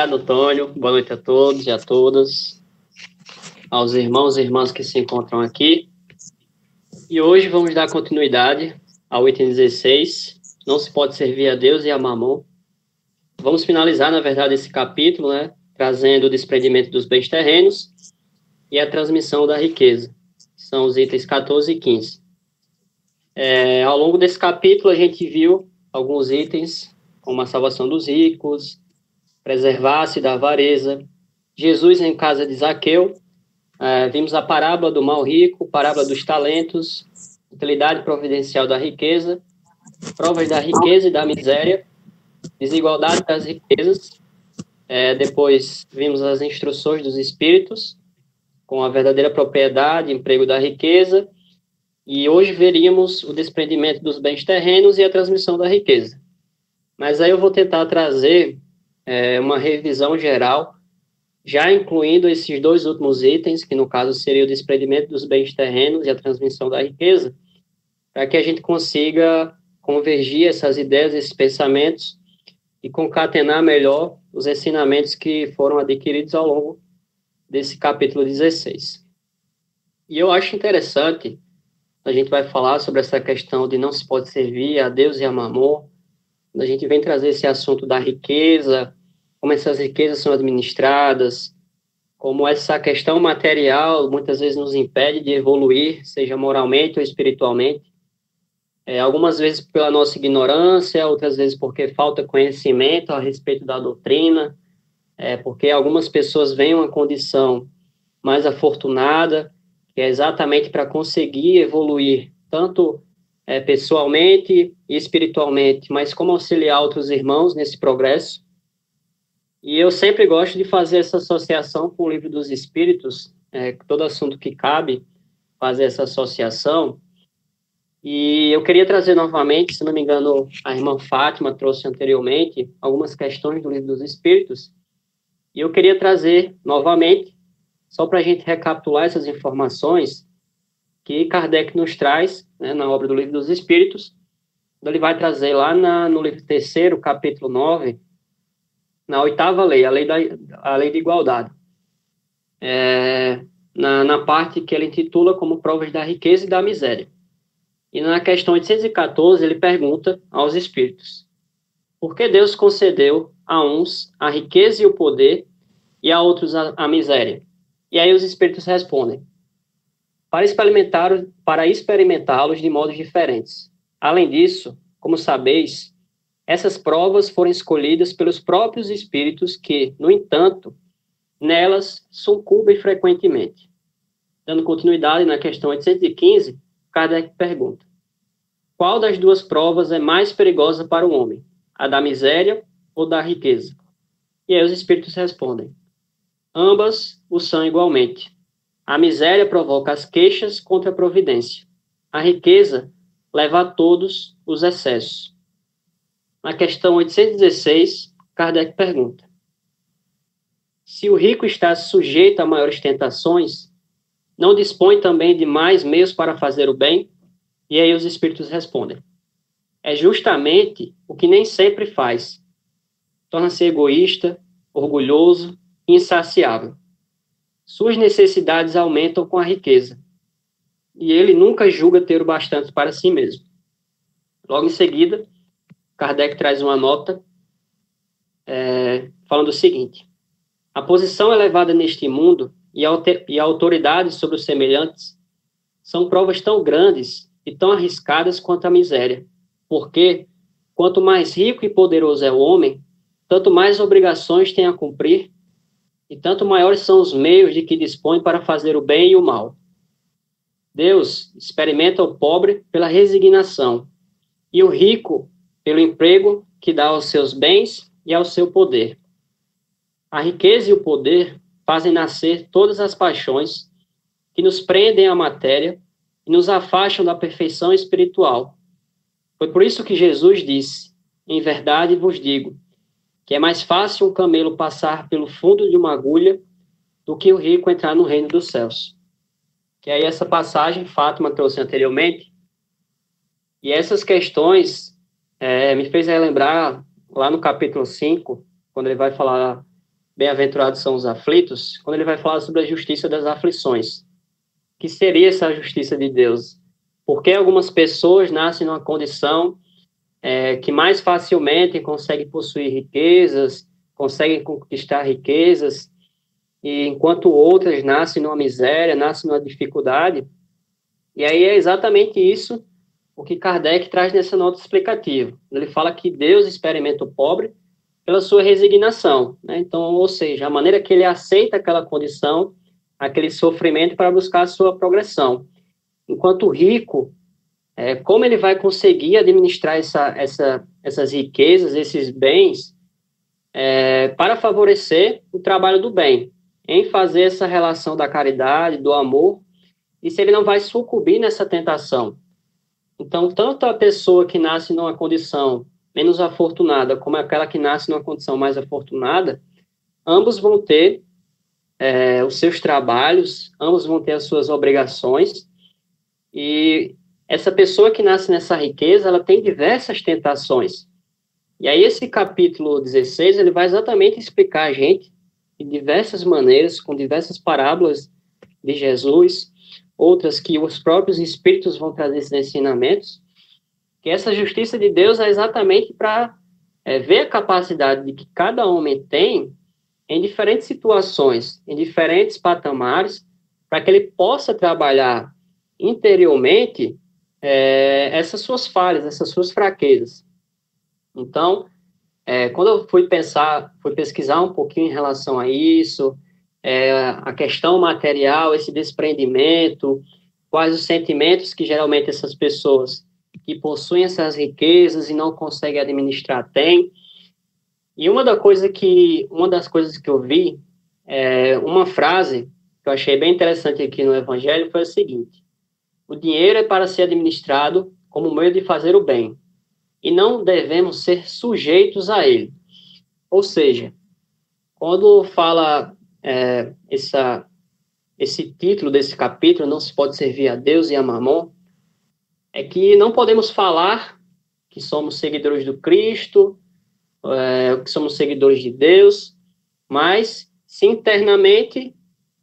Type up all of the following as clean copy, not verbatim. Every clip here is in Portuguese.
Obrigado, Antônio. Boa noite a todos e a todas, aos irmãos e irmãs que se encontram aqui. E hoje vamos dar continuidade ao item 16, não se pode servir a Deus e a Mamon. Vamos finalizar, na verdade, esse capítulo, trazendo o desprendimento dos bens terrenos e a transmissão da riqueza. São os itens 14 e 15. Ao longo desse capítulo, a gente viu alguns itens, como a salvação dos ricos, preservar-se da avareza, Jesus em casa de Zaqueu, vimos a parábola do mal rico, parábola dos talentos, utilidade providencial da riqueza, provas da riqueza e da miséria, desigualdade das riquezas. Depois vimos as instruções dos espíritos, com a verdadeira propriedade, emprego da riqueza, e hoje veríamos o desprendimento dos bens terrenos e a transmissão da riqueza. Mas aí eu vou tentar trazer uma revisão geral, já incluindo esses dois últimos itens, que no caso seria o desprendimento dos bens terrenos e a transmissão da riqueza, para que a gente consiga convergir essas ideias, esses pensamentos, e concatenar melhor os ensinamentos que foram adquiridos ao longo desse capítulo 16. E eu acho interessante, a gente vai falar sobre essa questão de não se pode servir a Deus e a Mamon, a gente vem trazer esse assunto da riqueza, como essas riquezas são administradas, como essa questão material muitas vezes nos impede de evoluir, seja moralmente ou espiritualmente. Algumas vezes pela nossa ignorância, outras vezes porque falta conhecimento a respeito da doutrina, porque algumas pessoas veem uma condição mais afortunada, que é exatamente para conseguir evoluir, tanto pessoalmente e espiritualmente, mas como auxiliar outros irmãos nesse progresso. E eu sempre gosto de fazer essa associação com o Livro dos Espíritos, todo assunto que cabe, fazer essa associação. E eu queria trazer novamente, se não me engano, a irmã Fátima trouxe anteriormente algumas questões do Livro dos Espíritos, e eu queria trazer novamente, só para a gente recapitular essas informações que Kardec nos traz, na obra do Livro dos Espíritos. Ele vai trazer lá no livro 3º, capítulo 9, na 8ª lei, a lei de igualdade, na parte que ele intitula como provas da riqueza e da miséria. E na questão 814, ele pergunta aos espíritos: por que Deus concedeu a uns a riqueza e o poder e a outros a miséria? E aí os espíritos respondem: para experimentá-los de modos diferentes. Além disso, como sabeis, essas provas foram escolhidas pelos próprios espíritos que, no entanto, nelas sucumbem frequentemente. Dando continuidade na questão 815, Kardec pergunta: qual das duas provas é mais perigosa para o homem? A da miséria ou da riqueza? E aí os espíritos respondem: ambas o são igualmente. A miséria provoca as queixas contra a providência. A riqueza leva a todos os excessos. Na questão 816, Kardec pergunta: se o rico está sujeito a maiores tentações, não dispõe também de mais meios para fazer o bem? E aí os espíritos respondem: é justamente o que nem sempre faz. Torna-se egoísta, orgulhoso e insaciável. Suas necessidades aumentam com a riqueza, e ele nunca julga ter o bastante para si mesmo. Logo em seguida, Kardec traz uma nota falando o seguinte: a posição elevada neste mundo e a autoridade sobre os semelhantes são provas tão grandes e tão arriscadas quanto a miséria, porque, quanto mais rico e poderoso é o homem, tanto mais obrigações tem a cumprir e tanto maiores são os meios de que dispõe para fazer o bem e o mal. Deus experimenta o pobre pela resignação e o rico pelo emprego que dá aos seus bens e ao seu poder. A riqueza e o poder fazem nascer todas as paixões que nos prendem à matéria e nos afastam da perfeição espiritual. Foi por isso que Jesus disse: em verdade vos digo, que é mais fácil um camelo passar pelo fundo de uma agulha do que o rico entrar no reino dos céus. Que aí essa passagem Fátima trouxe anteriormente, e essas questões me fez relembrar lá no capítulo 5, quando ele vai falar Bem-aventurados são os aflitos, quando ele vai falar sobre a justiça das aflições. Que seria essa justiça de Deus? Porque algumas pessoas nascem numa condição que mais facilmente conseguem possuir riquezas, conseguem conquistar riquezas, e enquanto outras nascem numa miséria, nascem numa dificuldade. E aí é exatamente isso o que Kardec traz nessa nota explicativa. Ele fala que Deus experimenta o pobre pela sua resignação, né? Então, ou seja, a maneira que ele aceita aquela condição, aquele sofrimento para buscar a sua progressão. Enquanto o rico, como ele vai conseguir administrar essas riquezas, esses bens, para favorecer o trabalho do bem, em fazer essa relação da caridade, do amor, e se ele não vai sucumbir nessa tentação. Então, tanto a pessoa que nasce numa condição menos afortunada, como aquela que nasce numa condição mais afortunada, ambos vão ter os seus trabalhos, ambos vão ter as suas obrigações, e essa pessoa que nasce nessa riqueza, ela tem diversas tentações. E aí esse capítulo 16, ele vai exatamente explicar a gente, de diversas maneiras, com diversas parábolas de Jesus, outras que os próprios espíritos vão trazer esses ensinamentos, que essa justiça de Deus é exatamente para ver a capacidade de que cada homem tem em diferentes situações, em diferentes patamares, para que ele possa trabalhar interiormente essas suas falhas, essas suas fraquezas. Então, quando eu fui pesquisar um pouquinho em relação a isso, a questão material, esse desprendimento, quais os sentimentos que geralmente essas pessoas que possuem essas riquezas e não conseguem administrar têm. E uma das coisas que eu vi, uma frase que eu achei bem interessante aqui no Evangelho foi a seguinte: o dinheiro é para ser administrado como meio de fazer o bem, e não devemos ser sujeitos a ele. Ou seja, quando fala esse título desse capítulo, não se pode servir a Deus e a Mamon, é que não podemos falar que somos seguidores do Cristo, que somos seguidores de Deus, mas se internamente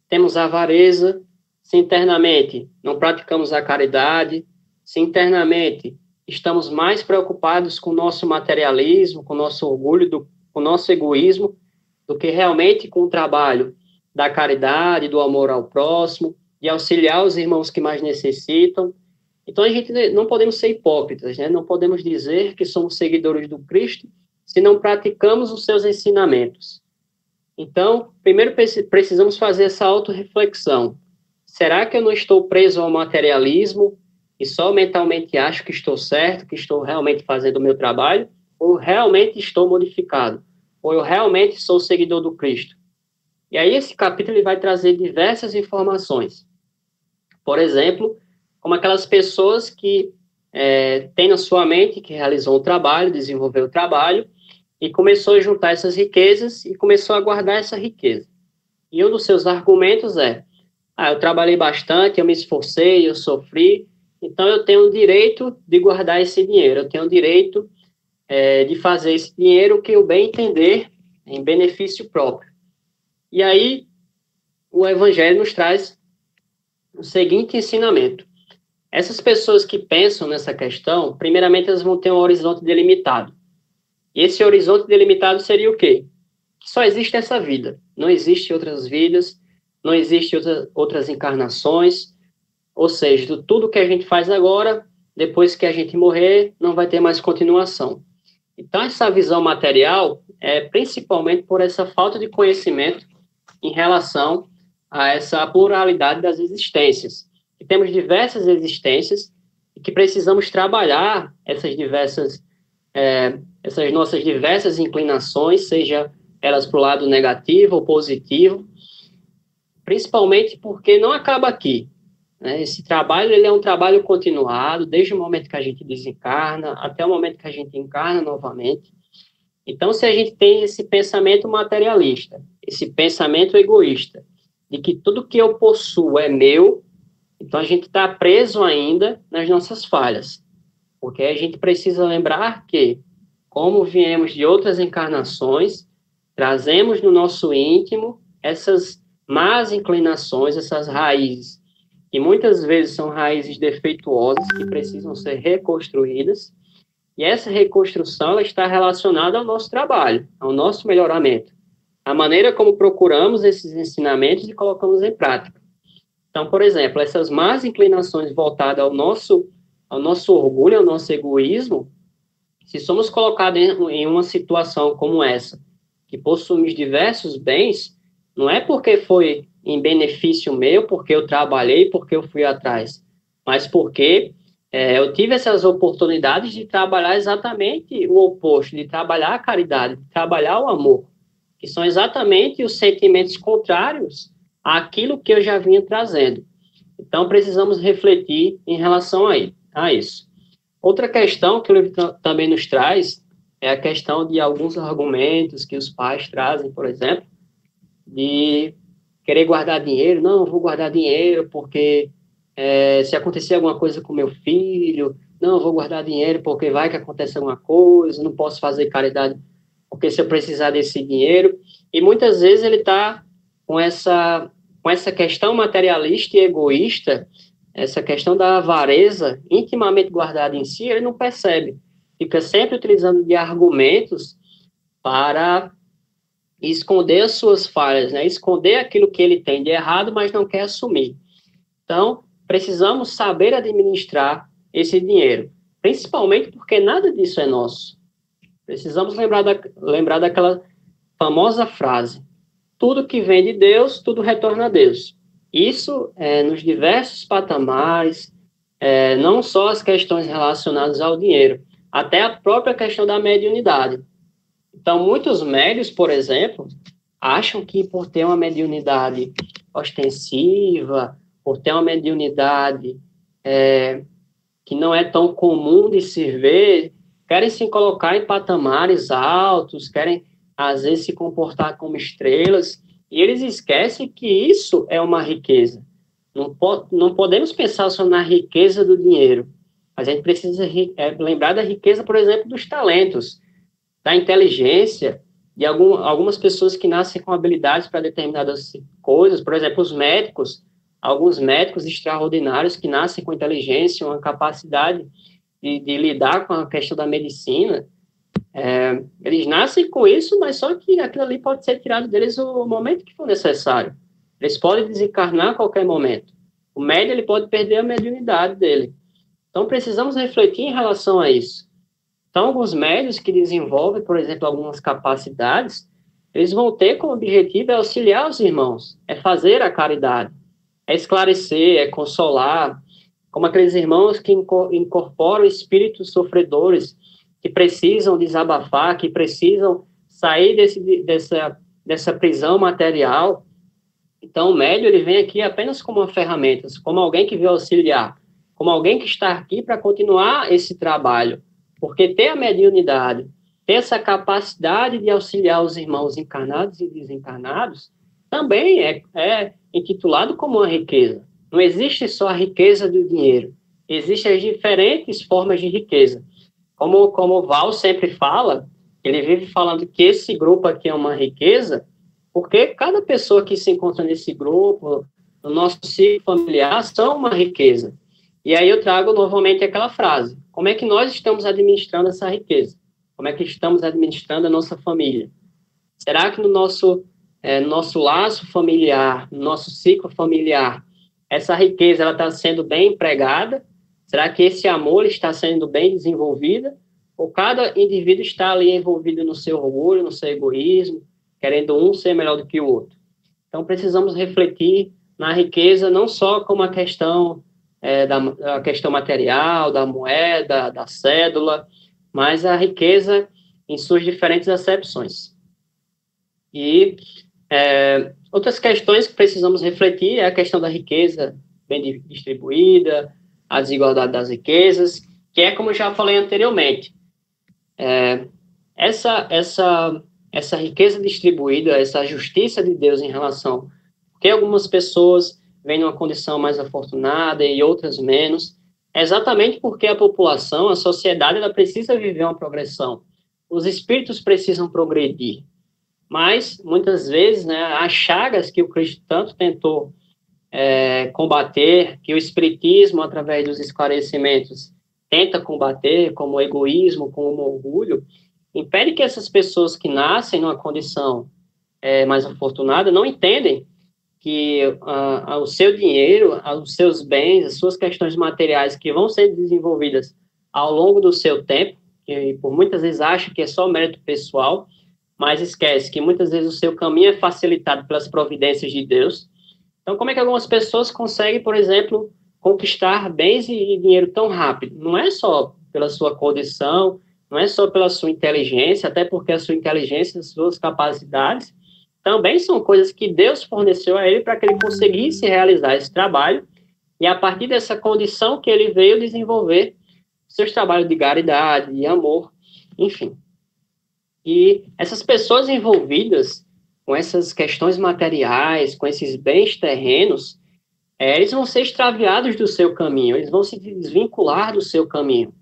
temos avareza, se internamente não praticamos a caridade, se internamente estamos mais preocupados com o nosso materialismo, com o nosso orgulho, com o nosso egoísmo, do que realmente com o trabalho da caridade, do amor ao próximo, de auxiliar os irmãos que mais necessitam. Então, a gente não podemos ser hipócritas, né? Não podemos dizer que somos seguidores do Cristo se não praticamos os seus ensinamentos. Então, primeiro precisamos fazer essa autorreflexão. Será que eu não estou preso ao materialismo e só mentalmente acho que estou certo, que estou realmente fazendo o meu trabalho, ou realmente estou modificado? Ou eu realmente sou seguidor do Cristo? E aí esse capítulo ele vai trazer diversas informações. Por exemplo, como aquelas pessoas que têm na sua mente que realizou o trabalho, desenvolveu o trabalho, e começou a juntar essas riquezas e começou a guardar essa riqueza. E um dos seus argumentos eu trabalhei bastante, eu me esforcei, eu sofri, então eu tenho o direito de guardar esse dinheiro, eu tenho o direito de fazer esse dinheiro o que eu bem entender em benefício próprio. E aí o Evangelho nos traz o seguinte ensinamento. Essas pessoas que pensam nessa questão, primeiramente elas vão ter um horizonte delimitado. E esse horizonte delimitado seria o quê? Que só existe essa vida, não existe outras vidas, não existe outras encarnações, ou seja, tudo que a gente faz agora, depois que a gente morrer, não vai ter mais continuação. Então, essa visão material é principalmente por essa falta de conhecimento em relação a essa pluralidade das existências. E temos diversas existências e que precisamos trabalhar essas nossas diversas inclinações, seja elas para o lado negativo ou positivo, principalmente porque não acaba aqui. Esse trabalho ele é um trabalho continuado, desde o momento que a gente desencarna até o momento que a gente encarna novamente. Então, se a gente tem esse pensamento materialista, esse pensamento egoísta, de que tudo que eu possuo é meu, então a gente está preso ainda nas nossas falhas. Porque a gente precisa lembrar que, como viemos de outras encarnações, trazemos no nosso íntimo essas más inclinações, essas raízes, que muitas vezes são raízes defeituosas, que precisam ser reconstruídas, e essa reconstrução ela está relacionada ao nosso trabalho, ao nosso melhoramento, a maneira como procuramos esses ensinamentos e colocamos em prática. Então, por exemplo, essas más inclinações voltadas ao nosso orgulho, ao nosso egoísmo, se somos colocados em uma situação como essa, que possuímos diversos bens, não é porque foi em benefício meu, porque eu trabalhei, porque eu fui atrás, mas porque eu tive essas oportunidades de trabalhar exatamente o oposto, de trabalhar a caridade, de trabalhar o amor, que são exatamente os sentimentos contrários àquilo que eu já vinha trazendo. Então, precisamos refletir em relação a isso. Outra questão que o livro também nos traz é a questão de alguns argumentos que os pais trazem, por exemplo, de querer guardar dinheiro. Não, eu vou guardar dinheiro porque se acontecer alguma coisa com meu filho, não, eu vou guardar dinheiro porque vai que acontece alguma coisa, não posso fazer caridade porque se eu precisar desse dinheiro. E muitas vezes ele está com essa questão materialista e egoísta, essa questão da avareza intimamente guardada em si, ele não percebe. Fica sempre utilizando de argumentos para esconder as suas falhas, né? Esconder aquilo que ele tem de errado, mas não quer assumir. Então, precisamos saber administrar esse dinheiro, principalmente porque nada disso é nosso. Precisamos lembrar daquela famosa frase: tudo que vem de Deus, tudo retorna a Deus. Isso nos diversos patamares, não só as questões relacionadas ao dinheiro, até a própria questão da mediunidade. Então, muitos médiuns, por exemplo, acham que por ter uma mediunidade ostensiva, por ter uma mediunidade que não é tão comum de se ver, querem se colocar em patamares altos, querem, às vezes, se comportar como estrelas, e eles esquecem que isso é uma riqueza. Não podemos pensar só na riqueza do dinheiro, mas a gente precisa lembrar da riqueza, por exemplo, dos talentos, da inteligência, de algumas pessoas que nascem com habilidades para determinadas coisas. Por exemplo, os médicos, alguns médicos extraordinários que nascem com inteligência, uma capacidade de lidar com a questão da medicina. Eles nascem com isso, mas só que aquilo ali pode ser tirado deles o momento que for necessário. Eles podem desencarnar a qualquer momento. O médium ele pode perder a mediunidade dele. Então, precisamos refletir em relação a isso. Então, alguns médiuns que desenvolvem, por exemplo, algumas capacidades, eles vão ter como objetivo auxiliar os irmãos, fazer a caridade, esclarecer, consolar, como aqueles irmãos que incorporam espíritos sofredores, que precisam desabafar, que precisam sair dessa prisão material. Então, o médium ele vem aqui apenas como uma ferramenta, como alguém que veio auxiliar, como alguém que está aqui para continuar esse trabalho. Porque ter a mediunidade, ter essa capacidade de auxiliar os irmãos encarnados e desencarnados, também é intitulado como uma riqueza. Não existe só a riqueza do dinheiro, existem as diferentes formas de riqueza. Como o Val sempre fala, ele vive falando que esse grupo aqui é uma riqueza, porque cada pessoa que se encontra nesse grupo, no nosso ciclo familiar, são uma riqueza. E aí eu trago novamente aquela frase: como é que nós estamos administrando essa riqueza? Como é que estamos administrando a nossa família? Será que no nosso laço familiar, no nosso ciclo familiar, essa riqueza está sendo bem empregada? Será que esse amor está sendo bem desenvolvido? Ou cada indivíduo está ali envolvido no seu orgulho, no seu egoísmo, querendo um ser melhor do que o outro? Então, precisamos refletir na riqueza não só como a questão da questão material, da moeda, da cédula, mas a riqueza em suas diferentes acepções. E outras questões que precisamos refletir é a questão da riqueza bem distribuída, a desigualdade das riquezas, que é como eu já falei anteriormente. Essa riqueza distribuída, essa justiça de Deus em relação a que algumas pessoas vêm numa condição mais afortunada e outras menos, é exatamente porque a população, a sociedade, ela precisa viver uma progressão. Os espíritos precisam progredir. Mas, muitas vezes, né, as chagas que o Cristo tanto tentou combater, que o Espiritismo, através dos esclarecimentos, tenta combater, como o egoísmo, como o orgulho, impede que essas pessoas que nascem numa condição mais afortunada não entendem que o seu dinheiro, os seus bens, as suas questões materiais que vão ser desenvolvidas ao longo do seu tempo, que por muitas vezes acha que é só mérito pessoal, mas esquece que muitas vezes o seu caminho é facilitado pelas providências de Deus. Então, como é que algumas pessoas conseguem, por exemplo, conquistar bens e dinheiro tão rápido? Não é só pela sua condição, não é só pela sua inteligência, até porque a sua inteligência, as suas capacidades, também são coisas que Deus forneceu a ele para que ele conseguisse realizar esse trabalho, e a partir dessa condição que ele veio desenvolver seus trabalhos de caridade, de amor, enfim. E essas pessoas envolvidas com essas questões materiais, com esses bens terrenos, eles vão ser extraviados do seu caminho, eles vão se desvincular do seu caminho.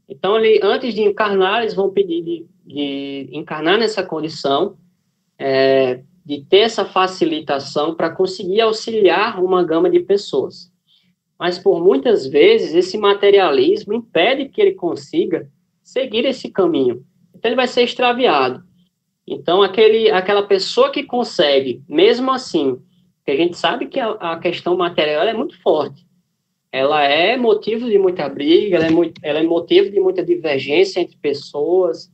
Então, antes de encarnar, eles vão pedir de encarnar nessa condição, de ter essa facilitação para conseguir auxiliar uma gama de pessoas. Mas, por muitas vezes, esse materialismo impede que ele consiga seguir esse caminho. Então, ele vai ser extraviado. Então, aquela pessoa que consegue, mesmo assim, porque a gente sabe que a questão material é muito forte, ela é motivo de muita briga, ela é motivo de muita divergência entre pessoas,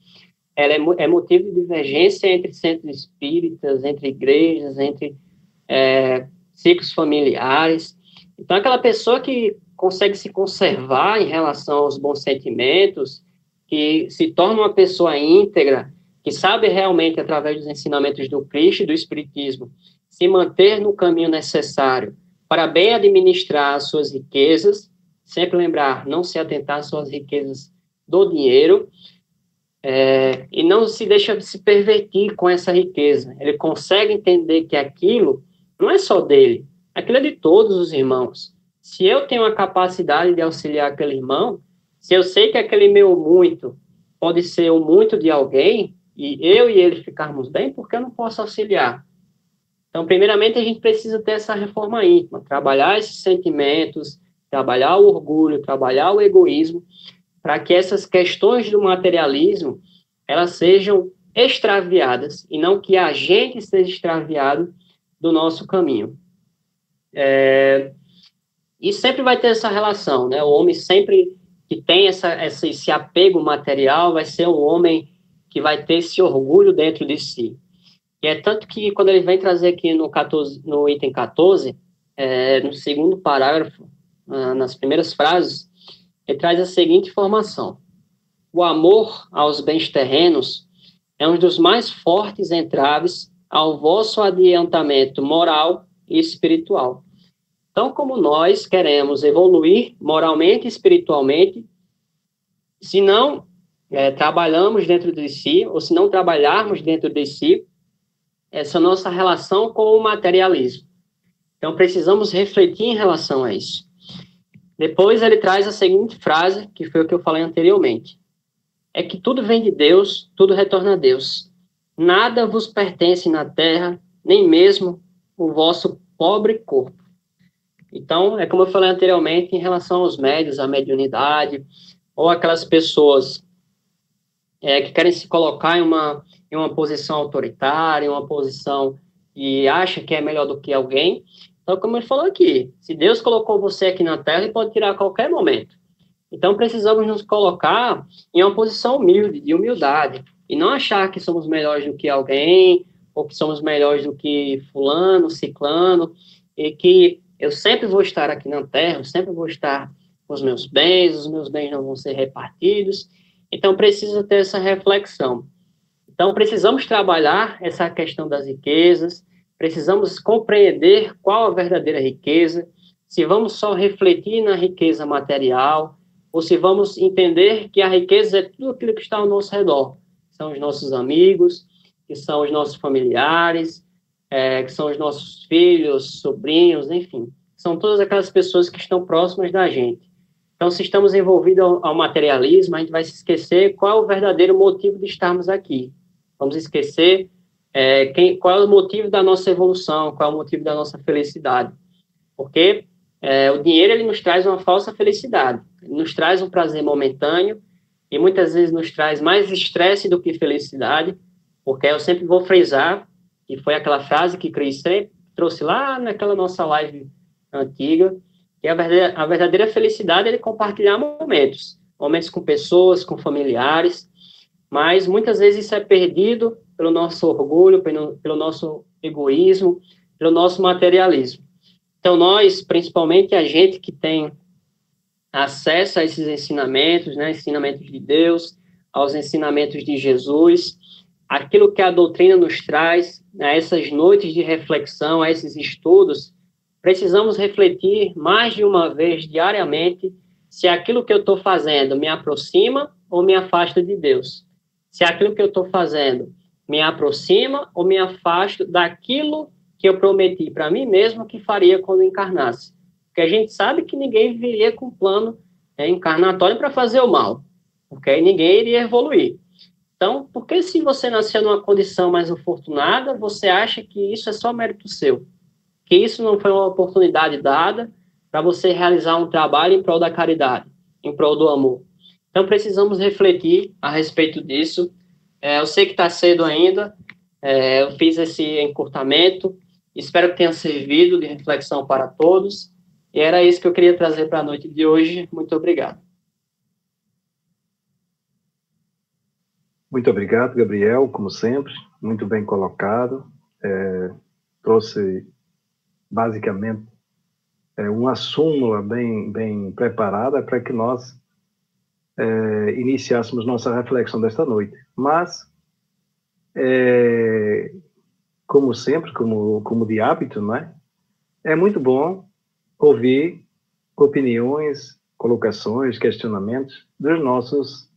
ela é motivo de divergência entre centros espíritas, entre igrejas, entre ciclos familiares. Então, aquela pessoa que consegue se conservar em relação aos bons sentimentos, que se torna uma pessoa íntegra, que sabe realmente, através dos ensinamentos do Cristo e do Espiritismo, se manter no caminho necessário para bem administrar as suas riquezas, sempre lembrar, não se atentar às suas riquezas do dinheiro, e não se deixa se pervertir com essa riqueza. Ele consegue entender que aquilo não é só dele, aquilo é de todos os irmãos. Se eu tenho a capacidade de auxiliar aquele irmão, se eu sei que aquele meu muito pode ser o muito de alguém, e eu e ele ficarmos bem, por que eu não posso auxiliar? Então, primeiramente, a gente precisa ter essa reforma íntima, trabalhar esses sentimentos, trabalhar o orgulho, trabalhar o egoísmo, para que essas questões do materialismo, elas sejam extraviadas, e não que a gente seja extraviado do nosso caminho. E sempre vai ter essa relação, né? O homem sempre que tem esse apego material vai ser um homem que vai ter esse orgulho dentro de si. E é tanto que, quando ele vem trazer aqui no item 14, no segundo parágrafo, nas primeiras frases, ele traz a seguinte informação: o amor aos bens terrenos é um dos mais fortes entraves ao vosso adiantamento moral e espiritual. Então, como nós queremos evoluir moralmente e espiritualmente, se não trabalhamos dentro de si, ou se não trabalharmos dentro de si, essa nossa relação com o materialismo. Então, precisamos refletir em relação a isso. Depois, ele traz a seguinte frase, que foi o que eu falei anteriormente: é que tudo vem de Deus, tudo retorna a Deus. Nada vos pertence na terra, nem mesmo o vosso pobre corpo. Então, é como eu falei anteriormente, em relação aos médios, à mediunidade, ou aquelas pessoas que querem se colocar em uma posição autoritária, em uma posição que acha que é melhor do que alguém. Então, como ele falou aqui, se Deus colocou você aqui na Terra, ele pode tirar a qualquer momento. Então, precisamos nos colocar em uma posição humilde, de humildade, e não achar que somos melhores do que alguém, ou que somos melhores do que fulano, ciclano, e que eu sempre vou estar aqui na Terra, eu sempre vou estar com os meus bens não vão ser repartidos. Então, precisa ter essa reflexão. Então, precisamos trabalhar essa questão das riquezas, precisamos compreender qual a verdadeira riqueza, se vamos só refletir na riqueza material, ou se vamos entender que a riqueza é tudo aquilo que está ao nosso redor. São os nossos amigos, que são os nossos familiares, que são os nossos filhos, sobrinhos, enfim. São todas aquelas pessoas que estão próximas da gente. Então, se estamos envolvidos ao materialismo, a gente vai se esquecer qual é o verdadeiro motivo de estarmos aqui. Vamos esquecer qual é o motivo da nossa evolução, qual é o motivo da nossa felicidade. Porque o dinheiro, ele nos traz uma falsa felicidade, ele nos traz um prazer momentâneo, e muitas vezes nos traz mais estresse do que felicidade, porque eu sempre vou frisar, e foi aquela frase que Cris sempre trouxe lá naquela nossa live antiga, que a verdadeira felicidade é compartilhar momentos com pessoas, com familiares, mas muitas vezes isso é perdido pelo nosso orgulho, pelo nosso egoísmo, pelo nosso materialismo. Então, nós, principalmente a gente que tem acesso a esses ensinamentos, né, ensinamentos de Deus, aos ensinamentos de Jesus, aquilo que a doutrina nos traz, a essas noites de reflexão, a esses estudos, precisamos refletir mais de uma vez diariamente se aquilo que eu estou fazendo me aproxima ou me afasta de Deus. Se aquilo que eu estou fazendo me aproxima ou me afasta daquilo que eu prometi para mim mesmo que faria quando encarnasse. Porque a gente sabe que ninguém viria com plano encarnatório para fazer o mal, porque aí ninguém iria evoluir. Então, por que se você nasceu numa condição mais afortunada, você acha que isso é só mérito seu? Que isso não foi uma oportunidade dada para você realizar um trabalho em prol da caridade, em prol do amor? Então, precisamos refletir a respeito disso. Eu sei que está cedo ainda, eu fiz esse encurtamento, espero que tenha servido de reflexão para todos, e era isso que eu queria trazer para a noite de hoje. Muito obrigado. Muito obrigado, Gabriel, como sempre, muito bem colocado. Trouxe, basicamente, uma súmula bem preparada para que nós iniciássemos nossa reflexão desta noite. Mas, como sempre, como de hábito, não é? É muito bom ouvir opiniões, colocações, questionamentos dos nossos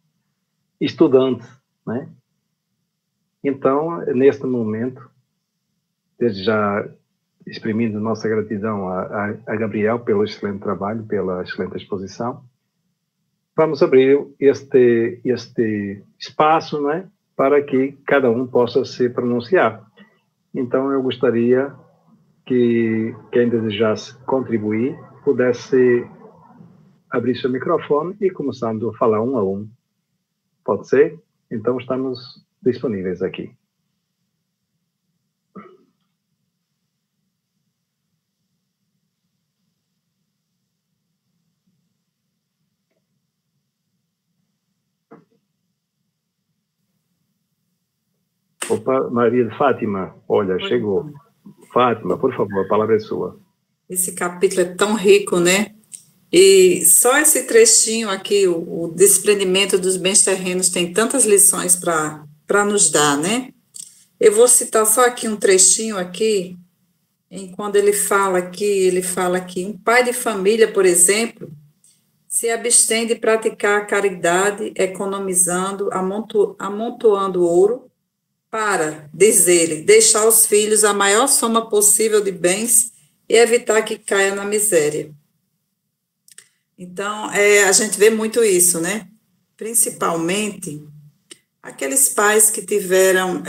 estudantes, né? Então, neste momento, desde já exprimindo nossa gratidão a Gabriel pelo excelente trabalho, pela excelente exposição, vamos abrir este espaço, né, para que cada um possa se pronunciar. Então, eu gostaria que quem desejasse contribuir pudesse abrir seu microfone e começando a falar um a um. Pode ser? Então, estamos disponíveis aqui. Opa, Maria de Fátima, olha, chegou. Fátima, por favor, a palavra é sua. Esse capítulo é tão rico, né? E só esse trechinho aqui, o desprendimento dos bens terrenos, tem tantas lições para nos dar, né? Eu vou citar só aqui um trechinho aqui, quando ele fala que um pai de família, por exemplo, se abstém de praticar a caridade, economizando, amontoando ouro, para, diz ele, deixar aos filhos a maior soma possível de bens e evitar que caia na miséria. Então, a gente vê muito isso, né? Principalmente aqueles pais que tiveram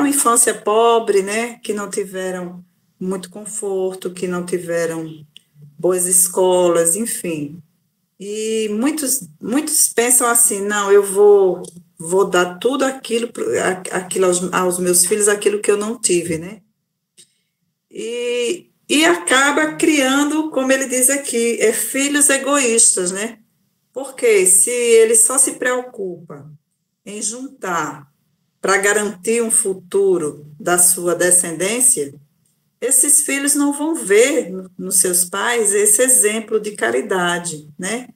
infância pobre, né? Que não tiveram muito conforto, que não tiveram boas escolas, enfim. E muitos pensam assim, não, eu vou dar tudo aquilo aos meus filhos, aquilo que eu não tive, né? E acaba criando, como ele diz aqui, filhos egoístas, né? Porque se ele só se preocupa em juntar para garantir um futuro da sua descendência, esses filhos não vão ver nos seus pais esse exemplo de caridade, né?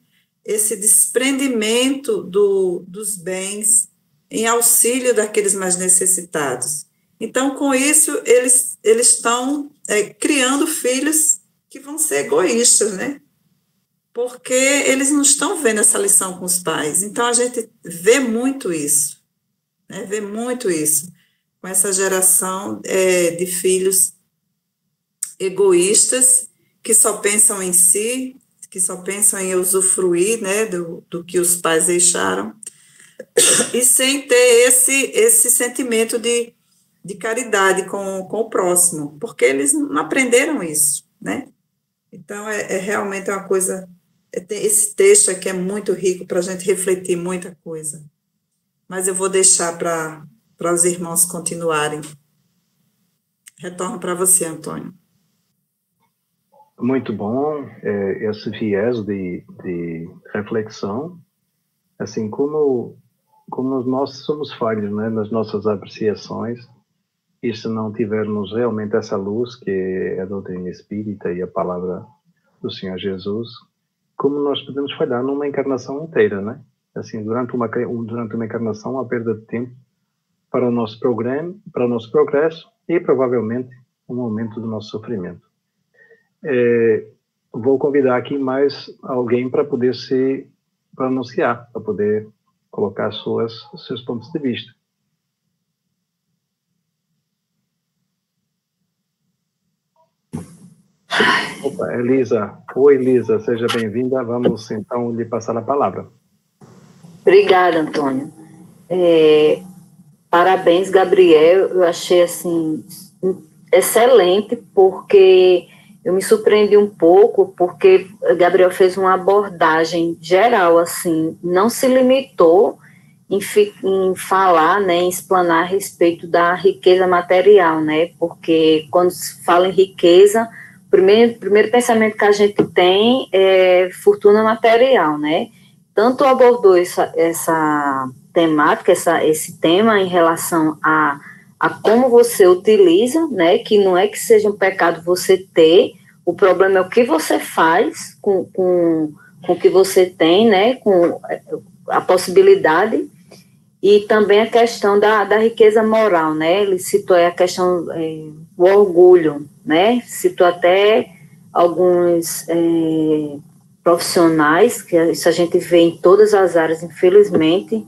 Esse desprendimento dos bens em auxílio daqueles mais necessitados. Então, com isso, eles estão criando filhos que vão ser egoístas, né? Porque eles não estão vendo essa lição com os pais. Então, a gente vê muito isso, né? Vê muito isso, com essa geração de filhos egoístas, que só pensam em si, que só pensam em usufruir, né, do que os pais deixaram, e sem ter esse sentimento de de caridade com o próximo, porque eles não aprenderam isso, né? Então, realmente uma coisa, esse texto aqui é muito rico para a gente refletir muita coisa, mas eu vou deixar para os irmãos continuarem. Retorno para você, Antônio. Muito bom esse viés de reflexão, assim como nós somos falhos, né, nas nossas apreciações, e se não tivermos realmente essa luz que é a doutrina espírita e a palavra do Senhor Jesus, como nós podemos falhar numa encarnação inteira, né? Assim, durante uma encarnação, uma perda de tempo para o nosso programa, para o nosso progresso e provavelmente um aumento do nosso sofrimento. Vou convidar aqui mais alguém para poder se pronunciar, para poder colocar seus pontos de vista. Opa, Elisa. Oi, Elisa, seja bem-vinda. Vamos, então, lhe passar a palavra. Obrigada, Antônio. Parabéns, Gabriel. Eu achei, assim, excelente, porque eu me surpreendi um pouco, porque Gabriel fez uma abordagem geral, assim, não se limitou em falar, né, em explanar a respeito da riqueza material, né, porque quando se fala em riqueza, o primeiro pensamento que a gente tem é fortuna material, né. Tanto abordou essa temática, esse tema em relação a como você utiliza, né, que não é que seja um pecado você ter, o problema é o que você faz com o que você tem, né, com a possibilidade, e também a questão da riqueza moral, né, ele citou a questão, o orgulho, né, citou até alguns profissionais, que isso a gente vê em todas as áreas, infelizmente,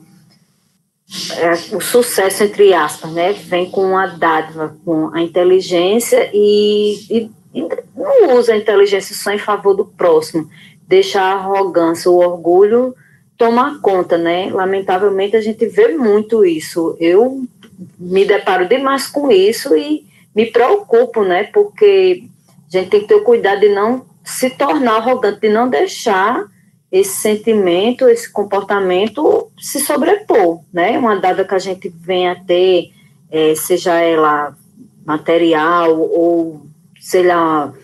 o sucesso, entre aspas, né, vem com a dádiva, com a inteligência e não usa a inteligência só em favor do próximo, deixa a arrogância, o orgulho tomar conta, né, lamentavelmente a gente vê muito isso, eu me deparo demais com isso e me preocupo, né, porque a gente tem que ter o cuidado de não se tornar arrogante, de não deixar esse sentimento, esse comportamento se sobrepor, né? Uma dada que a gente venha a ter, seja ela material ou, sei lá,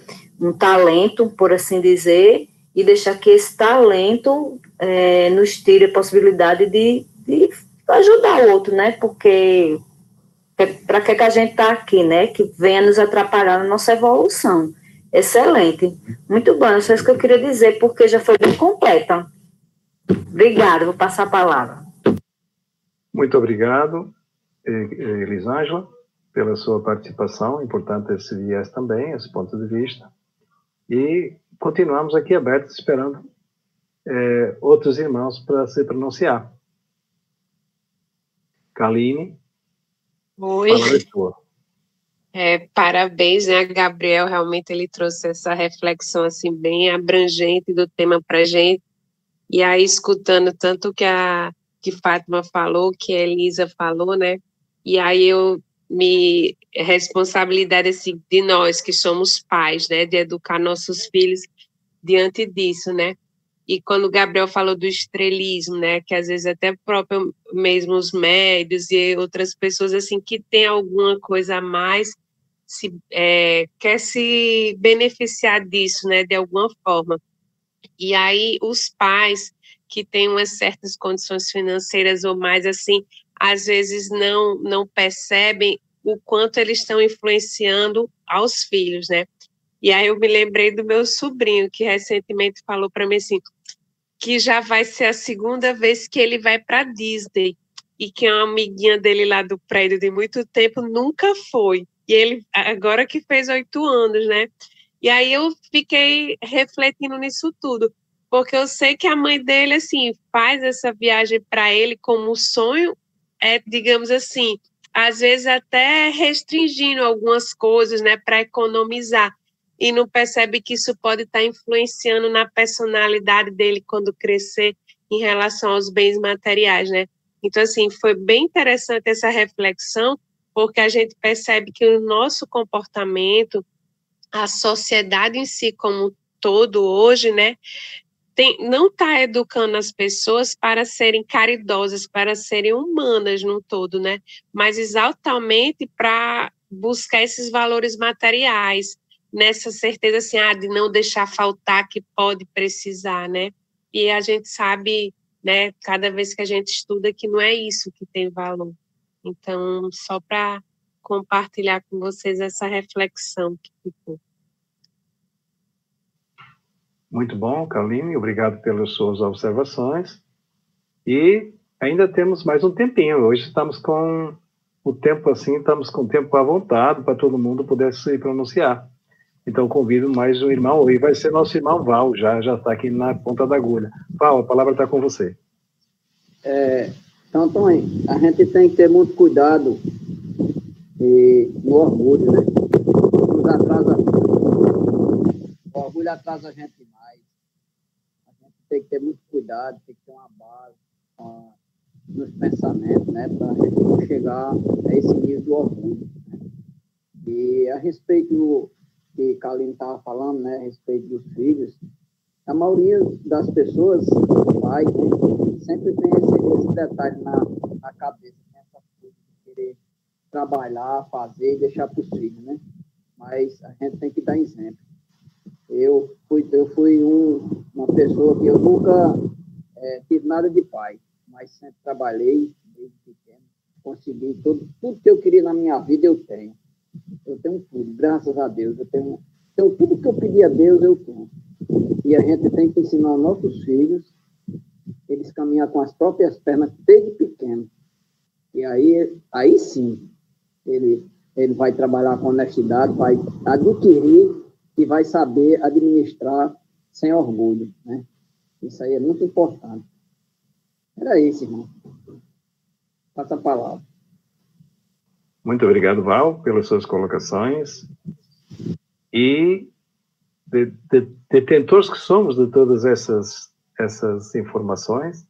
um talento, por assim dizer, e deixar que esse talento nos tire a possibilidade de ajudar o outro, né? Porque para que a gente está aqui, né? Que venha nos atrapalhar na nossa evolução. Excelente. Muito bom. Isso é isso que eu queria dizer, porque já foi bem completa. Obrigada. Vou passar a palavra. Muito obrigado, Elisângela, pela sua participação. Importante esse viés também, esse ponto de vista. E continuamos aqui abertos, esperando outros irmãos para se pronunciar. Kaline. Oi. Parabéns, né, Gabriel, realmente ele trouxe essa reflexão assim bem abrangente do tema para a gente, e aí escutando tanto que Fátima falou, que a Elisa falou, né, e aí responsabilidade assim, de nós que somos pais, né, de educar nossos filhos diante disso, né, e quando o Gabriel falou do estrelismo, né, que às vezes até próprio mesmo os médios e outras pessoas assim que tem alguma coisa a mais, quer se beneficiar disso, né, de alguma forma. E aí os pais que têm umas certas condições financeiras ou mais, assim, às vezes não percebem o quanto eles estão influenciando aos filhos, né? E aí eu me lembrei do meu sobrinho, que recentemente falou para mim assim, que já vai ser a segunda vez que ele vai para Disney, e que uma amiguinha dele lá do prédio de muito tempo nunca foi. E ele, agora que fez 8 anos, né? E aí eu fiquei refletindo nisso tudo, porque eu sei que a mãe dele, assim, faz essa viagem para ele como um sonho, digamos assim, às vezes até restringindo algumas coisas, né, para economizar, e não percebe que isso pode estar influenciando na personalidade dele quando crescer em relação aos bens materiais, né? Então, assim, foi bem interessante essa reflexão, porque a gente percebe que o nosso comportamento, a sociedade em si como todo hoje, né, não está educando as pessoas para serem caridosas, para serem humanas no todo, né, mas exatamente para buscar esses valores materiais, nessa certeza assim, de não deixar faltar que pode precisar, né, e a gente sabe, né, cada vez que a gente estuda que não é isso que tem valor. Então, só para compartilhar com vocês essa reflexão que ficou. Muito bom, Kaline, obrigado pelas suas observações. E ainda temos mais um tempinho. Hoje estamos com o tempo assim, estamos com o tempo à vontade para todo mundo poder se pronunciar. Então, convido mais um irmão, e vai ser nosso irmão Val, já está aqui na ponta da agulha. Val, a palavra está com você. Então, Tony, a gente tem que ter muito cuidado no orgulho, né? O orgulho atrasa a gente demais. A gente tem que ter muito cuidado, tem que ter uma base nos pensamentos, né? Para a gente não chegar a esse nível do orgulho. Né? E a respeito do que Kaline estava falando, né? A respeito dos filhos, a maioria das pessoas, pai, né, sempre tem esse detalhe na cabeça, né? Essa coisa de querer trabalhar, fazer e deixar para os filhos, né? Mas a gente tem que dar exemplo. Eu fui uma pessoa que eu nunca tive nada de pai, mas sempre trabalhei desde pequeno, consegui tudo que eu queria na minha vida eu tenho. Eu tenho tudo, graças a Deus. Eu tenho tudo que eu pedi a Deus, eu tenho. E a gente tem que ensinar aos nossos filhos, eles caminhar com as próprias pernas desde pequeno. E aí sim, ele vai trabalhar com honestidade, vai adquirir e vai saber administrar sem orgulho, né? Isso aí é muito importante. Era isso, irmão. Passa a palavra. Muito obrigado, Val, pelas suas colocações. E detentores que somos de todas essas informações,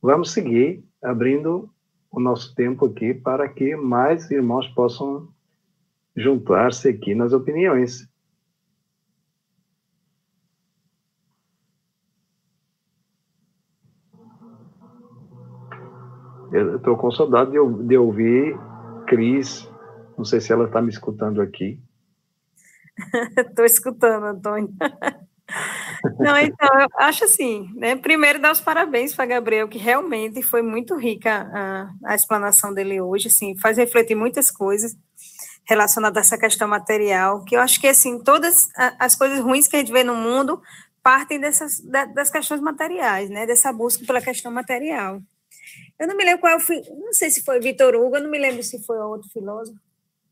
vamos seguir abrindo o nosso tempo aqui para que mais irmãos possam juntar-se aqui nas opiniões. Eu estou com saudade de ouvir Cris. Não sei se ela está me escutando aqui. Estou escutando, Antônio. Não, então, eu acho assim, né? Primeiro, dar os parabéns para Gabriel, que realmente foi muito rica a explanação dele hoje, assim, faz refletir muitas coisas relacionadas a essa questão material, que eu acho que, assim, todas as coisas ruins que a gente vê no mundo partem das questões materiais, né? Dessa busca pela questão material. Eu não me lembro não sei se foi Vitor Hugo, eu não me lembro se foi outro filósofo,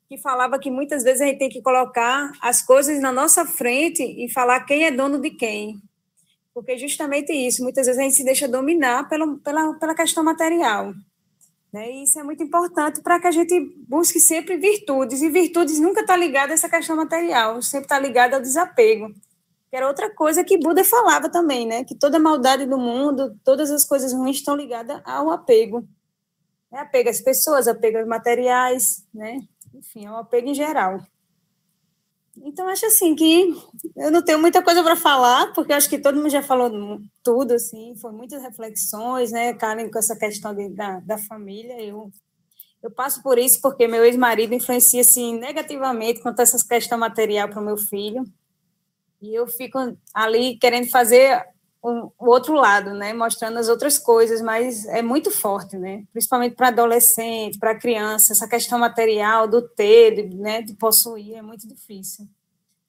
que falava que muitas vezes a gente tem que colocar as coisas na nossa frente e falar quem é dono de quem. Porque justamente isso, muitas vezes a gente se deixa dominar pela questão material. Né? E isso é muito importante para que a gente busque sempre virtudes, e virtudes nunca está ligada a essa questão material, sempre está ligada ao desapego. Que era outra coisa que Buda falava também, né? Que toda maldade do mundo, todas as coisas ruins estão ligadas ao apego. É apego às pessoas, apego aos materiais, né? Enfim, é um apego em geral. Então, acho assim que eu não tenho muita coisa para falar, porque acho que todo mundo já falou tudo, assim, foi muitas reflexões, né, Karen, com essa questão da família. Eu passo por isso porque meu ex-marido influencia, assim, negativamente quanto a essa questão material para o meu filho. E eu fico ali querendo fazer o outro lado, né? Mostrando as outras coisas, mas é muito forte, né? Principalmente para adolescente, para criança, essa questão material do ter, né? De possuir, é muito difícil.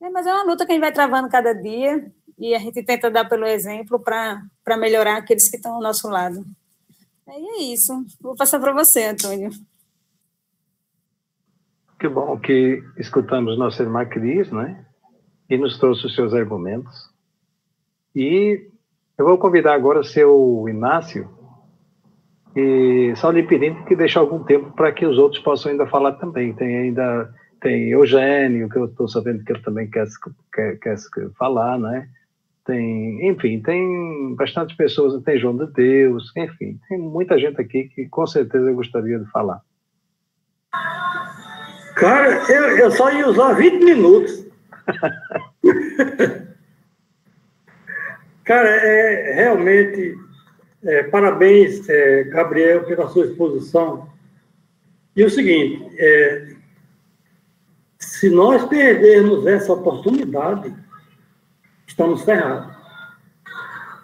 Mas é uma luta que a gente vai travando cada dia e a gente tenta dar pelo exemplo para melhorar aqueles que estão ao nosso lado. E é isso. Vou passar para você, Antônio. Que bom que escutamos nossa irmã Cris, né? E nos trouxe os seus argumentos. E eu vou convidar agora o seu Inácio, e só lhe pedindo que deixe algum tempo para que os outros possam ainda falar também. Tem Eugênio, que eu estou sabendo que ele também quer falar, né? Enfim, tem bastante pessoas, tem João de Deus, enfim, tem muita gente aqui que com certeza eu gostaria de falar. Cara, eu só ia usar 20 minutos. Cara, realmente, parabéns, Gabriel, pela sua exposição. E o seguinte, se nós perdermos essa oportunidade, estamos ferrados.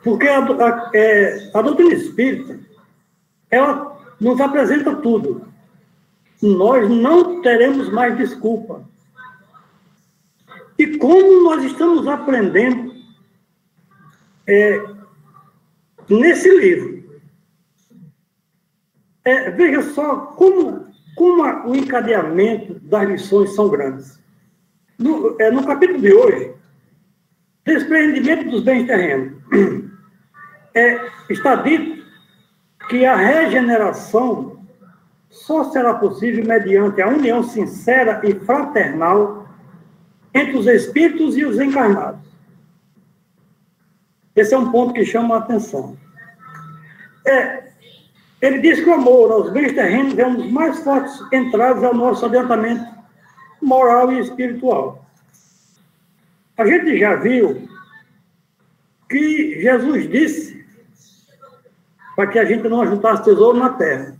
Porque a doutrina espírita, ela nos apresenta tudo. Nós não teremos mais desculpa. E como nós estamos aprendendo nesse livro, veja só como o encadeamento das lições são grandes. No capítulo de hoje, desprendimento dos bens terrenos, está dito que a regeneração só será possível mediante a união sincera e fraternal entre os espíritos e os encarnados. Esse é um ponto que chama a atenção. Ele diz que o amor aos bens terrenos é um dos mais fortes entraves ao nosso adiantamento moral e espiritual. A gente já viu que Jesus disse para que a gente não ajuntasse tesouro na terra.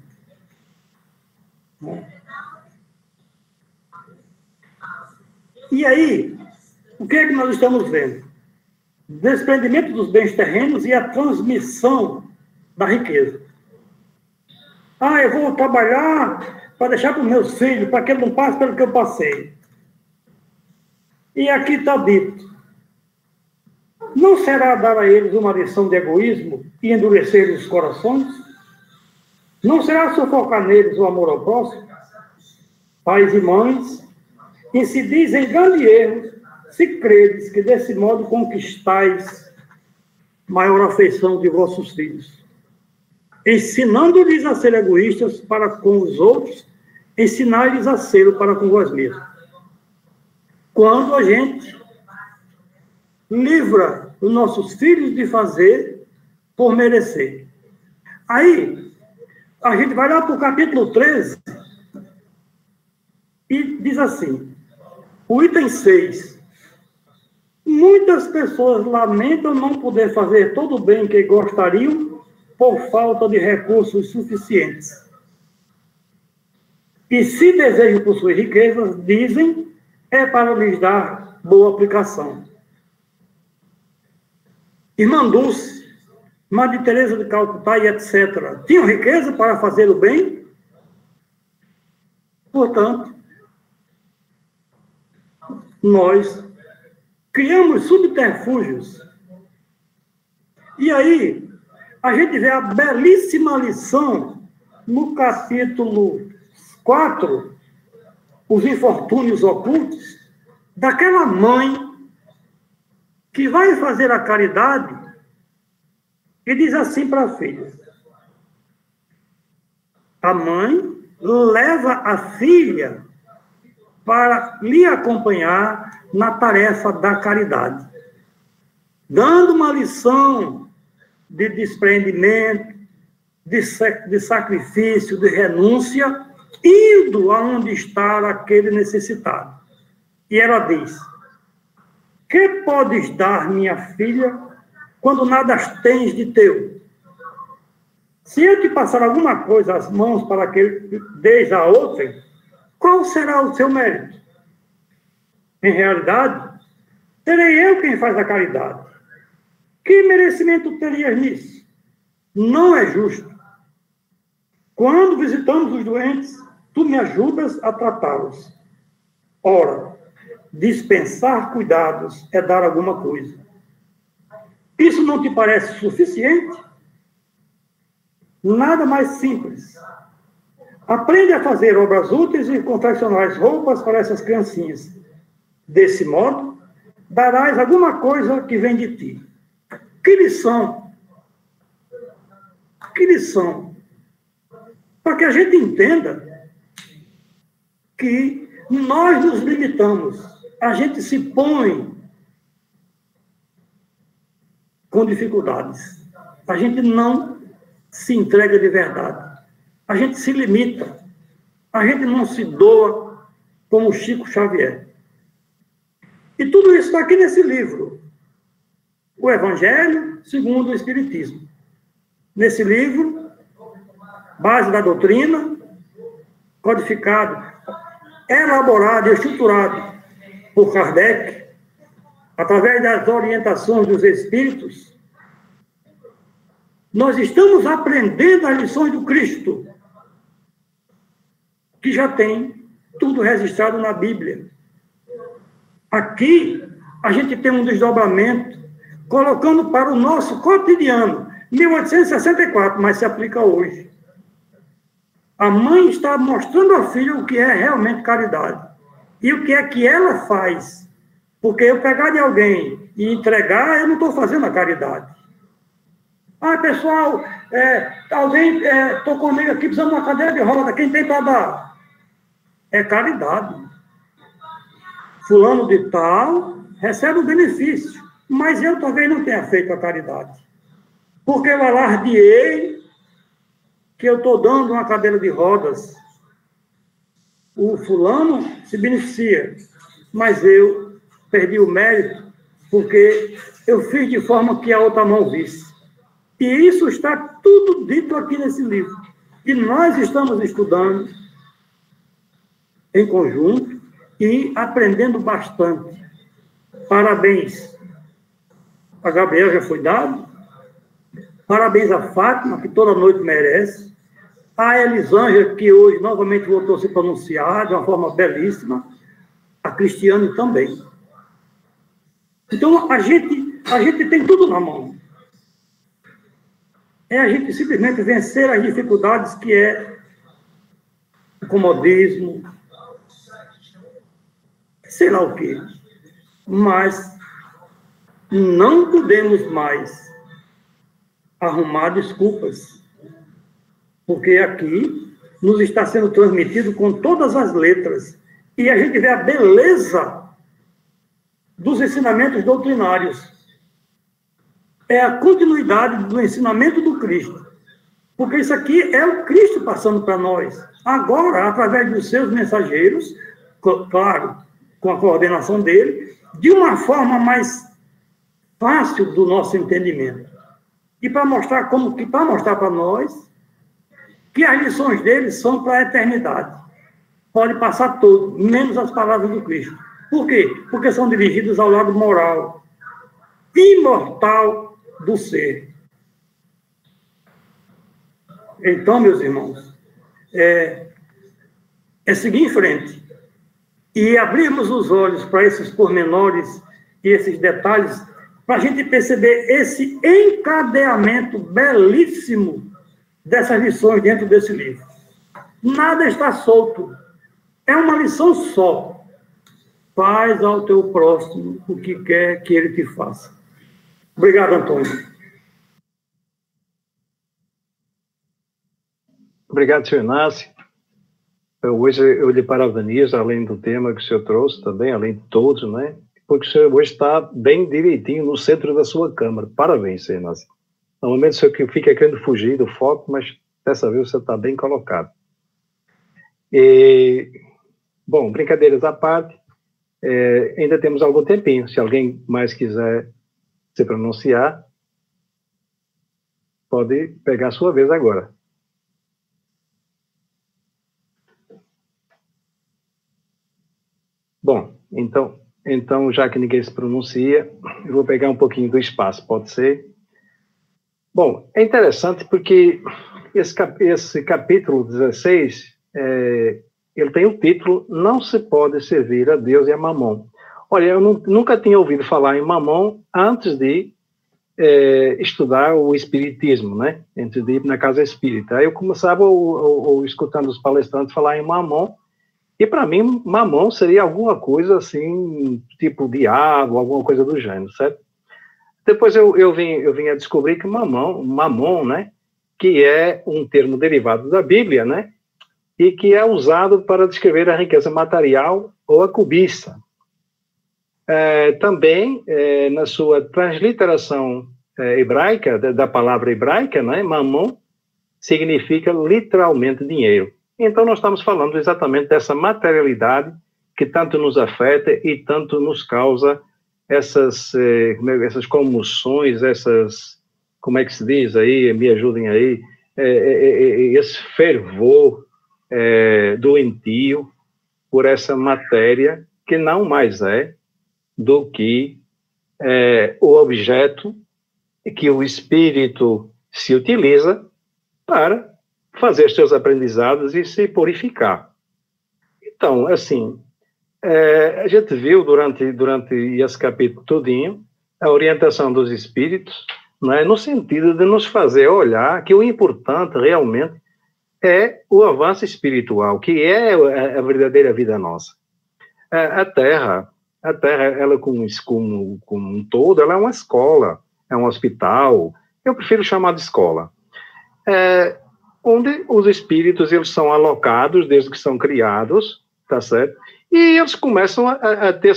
E aí, o que é que nós estamos vendo? Desprendimento dos bens terrenos e a transmissão da riqueza. Eu vou trabalhar para deixar para os meus filhos, para que eles não passem pelo que eu passei. E aqui está dito, não será dar a eles uma lição de egoísmo e endurecer-lhes os corações? Não será sufocar neles o amor ao próximo? Pais e mães, incidis em grande erro, se credes que desse modo conquistais maior afeição de vossos filhos, ensinando-lhes a ser egoístas para com os outros, ensinar-lhes a ser para com vós mesmos. Quando a gente livra os nossos filhos de fazer por merecer. Aí, a gente vai lá para o capítulo 13 e diz assim, o item 6. Muitas pessoas lamentam não poder fazer todo o bem que gostariam por falta de recursos suficientes. E se desejam possuir riquezas, dizem, para lhes dar boa aplicação. Irmã Dulce, Madre Teresa de Calcutá e etc. tinham riqueza para fazer o bem? Portanto, nós criamos subterfúgios. E aí, a gente vê a belíssima lição no capítulo 4, os infortúnios ocultos, daquela mãe que vai fazer a caridade e diz assim para a filha. A mãe leva a filha para lhe acompanhar na tarefa da caridade, dando uma lição de desprendimento, de sacrifício, de renúncia, indo aonde está aquele necessitado. E ela diz, que podes dar, minha filha, quando nada tens de teu? Se eu te passar alguma coisa às mãos para que deis a outra, qual será o seu mérito? Em realidade, serei eu quem faz a caridade. Que merecimento terias nisso? Não é justo. Quando visitamos os doentes, tu me ajudas a tratá-los. Ora, dispensar cuidados é dar alguma coisa. Isso não te parece suficiente? Nada mais simples. Aprende a fazer obras úteis e confeccionar as roupas para essas criancinhas. Desse modo, darás alguma coisa que vem de ti. Que lição! Que lição! Para que a gente entenda que nós nos limitamos, a gente se põe com dificuldades. A gente não se entrega de verdade. A gente se limita. A gente não se doa. como Chico Xavier. E tudo isso está aqui nesse livro, O Evangelho segundo o Espiritismo. Nesse livro, Base da Doutrina, codificado, elaborado e estruturado por Kardec, através das orientações dos Espíritos, nós estamos aprendendo as lições do Cristo, que já tem tudo registrado na Bíblia. Aqui, a gente tem um desdobramento, colocando para o nosso cotidiano, 1864, mas se aplica hoje. A mãe está mostrando à filha o que é realmente caridade. E o que é que ela faz. Porque eu pegar de alguém e entregar, eu não estou fazendo a caridade. Ah, pessoal, alguém estou comigo aqui precisando de uma cadeira de roda, quem tem para dar? É caridade. Fulano de tal recebe o benefício, mas eu talvez não tenha feito a caridade. Porque eu alardeei que eu estou dando uma cadeira de rodas. O fulano se beneficia, mas eu perdi o mérito porque eu fiz de forma que a outra mão visse. E isso está tudo dito aqui nesse livro. E nós estamos estudando em conjunto e aprendendo bastante. Parabéns. A Gabriel já foi dado. Parabéns a Fátima, que toda noite merece. A Elisângela, que hoje novamente voltou a se pronunciar de uma forma belíssima. A Cristiane também. Então, a gente tem tudo na mão. É a gente simplesmente vencer as dificuldades que é o comodismo, sei lá o quê. Mas não podemos mais arrumar desculpas, porque aqui nos está sendo transmitido com todas as letras, e a gente vê a beleza dos ensinamentos doutrinários. É a continuidade do ensinamento do Cristo. Porque isso aqui é o Cristo passando para nós. Agora, através dos seus mensageiros, claro, com a coordenação dele, de uma forma mais fácil do nosso entendimento. E para mostrar para nós que as lições dele são para a eternidade. Pode passar tudo, menos as palavras do Cristo. Por quê? Porque são dirigidas ao lado moral, imortal do ser. Então, meus irmãos, é seguir em frente e abrirmos os olhos para esses pormenores e esses detalhes, para a gente perceber esse encadeamento belíssimo dessas lições dentro desse livro. Nada está solto. É uma lição só. Faz ao teu próximo o que quer que ele te faça. Obrigado, Antônio. Obrigado, senhor Inácio. Hoje eu lhe parabenizo, além do tema que o senhor trouxe também, além de todos, né? Porque o senhor hoje está bem direitinho no centro da sua câmara. Parabéns, senhor Inácio. Normalmente o senhor fica querendo fugir do foco, mas dessa vez você está bem colocado. Bom, brincadeiras à parte, ainda temos algum tempinho. Se alguém mais quiser se pronunciar, pode pegar a sua vez agora. Bom, então, já que ninguém se pronuncia, eu vou pegar um pouquinho do espaço, pode ser? Bom, é interessante porque esse capítulo 16, ele tem o título Não se pode servir a Deus e a Mamon. Olha, eu nunca tinha ouvido falar em Mamon antes de estudar o Espiritismo, né? Antes de ir na casa espírita. Aí eu começava escutando os palestrantes falar em Mamon, e para mim, Mamon seria alguma coisa assim, tipo diabo, alguma coisa do gênero, certo? Depois eu vim a descobrir que Mamon, né? Que é um termo derivado da Bíblia, né? E que é usado para descrever a riqueza material ou a cobiça. Também, na sua transliteração hebraica, da palavra hebraica, né, Mamon, significa literalmente dinheiro. Então, nós estamos falando exatamente dessa materialidade que tanto nos afeta e tanto nos causa essas comoções, como é que se diz aí, me ajudem aí, esse fervor doentio por essa matéria que não mais é do que o objeto que o espírito se utiliza para fazer seus aprendizados e se purificar. Então, assim, a gente viu durante esse capítulo todinho a orientação dos espíritos, né, no sentido de nos fazer olhar que o importante realmente é o avanço espiritual, que é a verdadeira vida nossa. A Terra, ela como um todo, ela é uma escola, é um hospital, eu prefiro chamar de escola, onde os espíritos eles são alocados desde que são criados, tá certo? E eles começam a ter,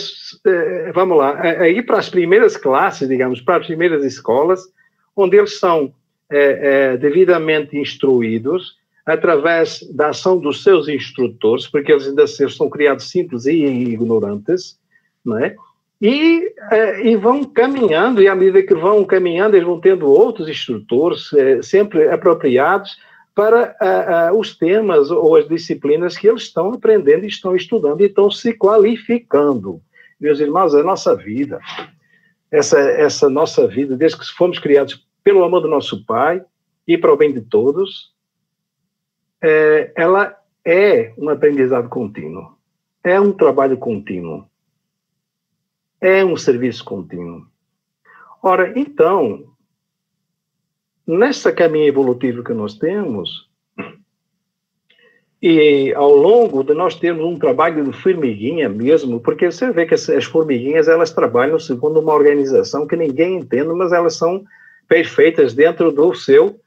vamos lá, a ir para as primeiras classes, digamos, para as primeiras escolas, onde eles são devidamente instruídos através da ação dos seus instrutores, porque eles ainda são criados simples e ignorantes, né? E vão caminhando, e à medida que vão caminhando, eles vão tendo outros instrutores, sempre apropriados para os temas ou as disciplinas que eles estão aprendendo, estão estudando e estão se qualificando. Meus irmãos, a nossa vida, essa nossa vida, desde que fomos criados pelo amor do nosso Pai e para o bem de todos, ela é um aprendizado contínuo, é um trabalho contínuo, é um serviço contínuo. Ora, então, nessa caminho evolutivo que nós temos, e ao longo de nós termos um trabalho de formiguinha mesmo, porque você vê que as formiguinhas, elas trabalham segundo uma organização que ninguém entende, mas elas são perfeitas dentro do seu,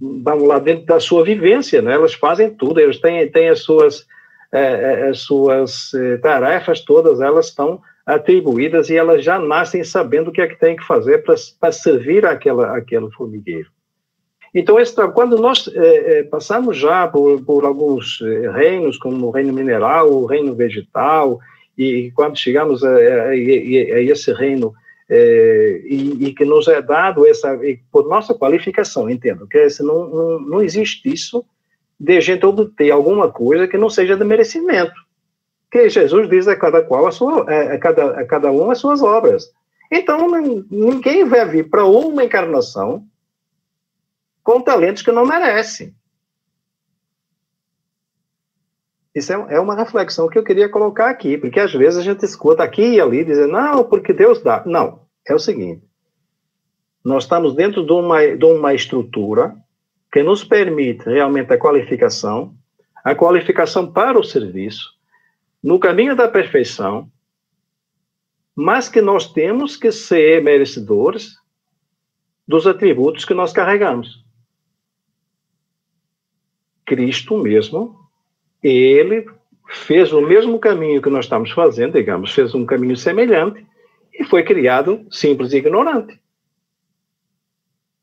vamos lá, dentro da sua vivência, né? Elas fazem tudo, eles têm as suas tarefas todas, elas estão atribuídas e elas já nascem sabendo o que é que tem que fazer para servir aquele formigueiro. Então, quando nós passamos já por alguns reinos, como o reino mineral, o reino vegetal, e quando chegamos a esse reino, e que nos é dado por nossa qualificação, entendo, que não existe isso de a gente obter alguma coisa que não seja de merecimento. Que Jesus diz a cada qual a cada um as suas obras. Então, ninguém vai vir para uma encarnação com talentos que não merece. Isso é uma reflexão que eu queria colocar aqui, porque às vezes a gente escuta aqui e ali, dizendo, não, porque Deus dá. Não, é o seguinte, nós estamos dentro de uma estrutura que nos permite realmente a qualificação para o serviço, no caminho da perfeição, mas que nós temos que ser merecedores dos atributos que nós carregamos. Cristo mesmo, ele fez o mesmo caminho que nós estamos fazendo, digamos, fez um caminho semelhante e foi criado simples e ignorante.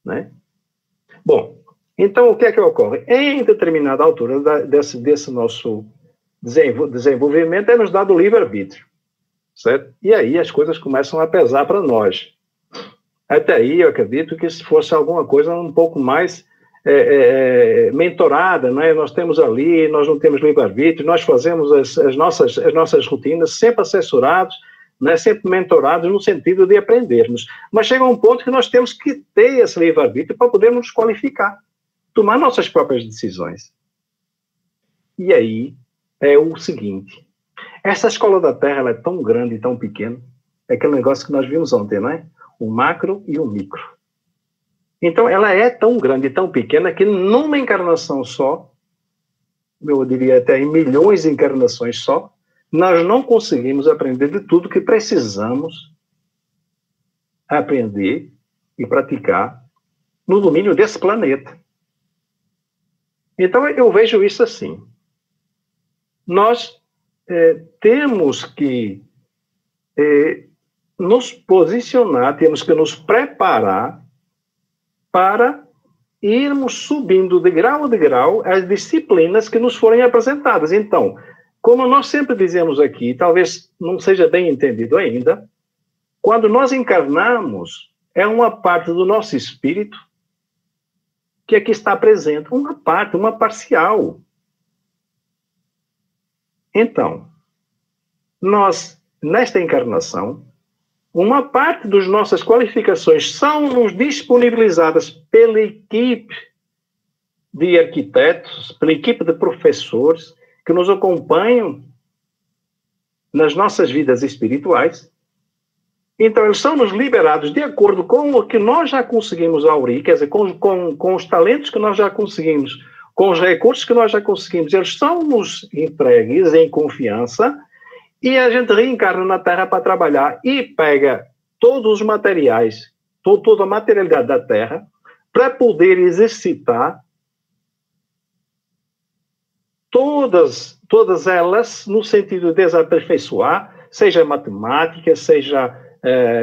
Né? Bom, então o que é que ocorre? Em determinada altura desse nosso desenvolvimento é nos dado o livre-arbítrio, certo? E aí as coisas começam a pesar para nós. Até aí eu acredito que se fosse alguma coisa um pouco mais mentorada, né? Nós temos ali, nós não temos livre-arbítrio, nós fazemos as nossas rotinas sempre assessorados, né? Sempre mentorados no sentido de aprendermos. Mas chega um ponto que nós temos que ter esse livre-arbítrio para podermos nos qualificar, tomar nossas próprias decisões. E aí é o seguinte, essa escola da Terra ela é tão grande e tão pequena, é aquele negócio que nós vimos ontem, não é? O macro e o micro. Então, ela é tão grande e tão pequena que numa encarnação só, eu diria até em milhões de encarnações só, nós não conseguimos aprender de tudo que precisamos aprender e praticar no domínio desse planeta. Então, eu vejo isso assim. Nós temos que nos posicionar, temos que nos preparar para irmos subindo de grau a degrau as disciplinas que nos forem apresentadas. Então, como nós sempre dizemos aqui, talvez não seja bem entendido ainda, quando nós encarnamos, é uma parte do nosso espírito que aqui está presente, uma parte, uma parcial. Então, nós, nesta encarnação, uma parte das nossas qualificações são-nos disponibilizadas pela equipe de arquitetos, pela equipe de professores que nos acompanham nas nossas vidas espirituais. Então, eles são-nos liberados de acordo com o que nós já conseguimos aurir, quer dizer, com os talentos que nós já conseguimos, com os recursos que nós já conseguimos. Eles são-nos entregues em confiança e a gente reencarna na Terra para trabalhar e pega todos os materiais, toda a materialidade da Terra, para poder exercitar todas elas no sentido de desaperfeiçoar, seja matemática, seja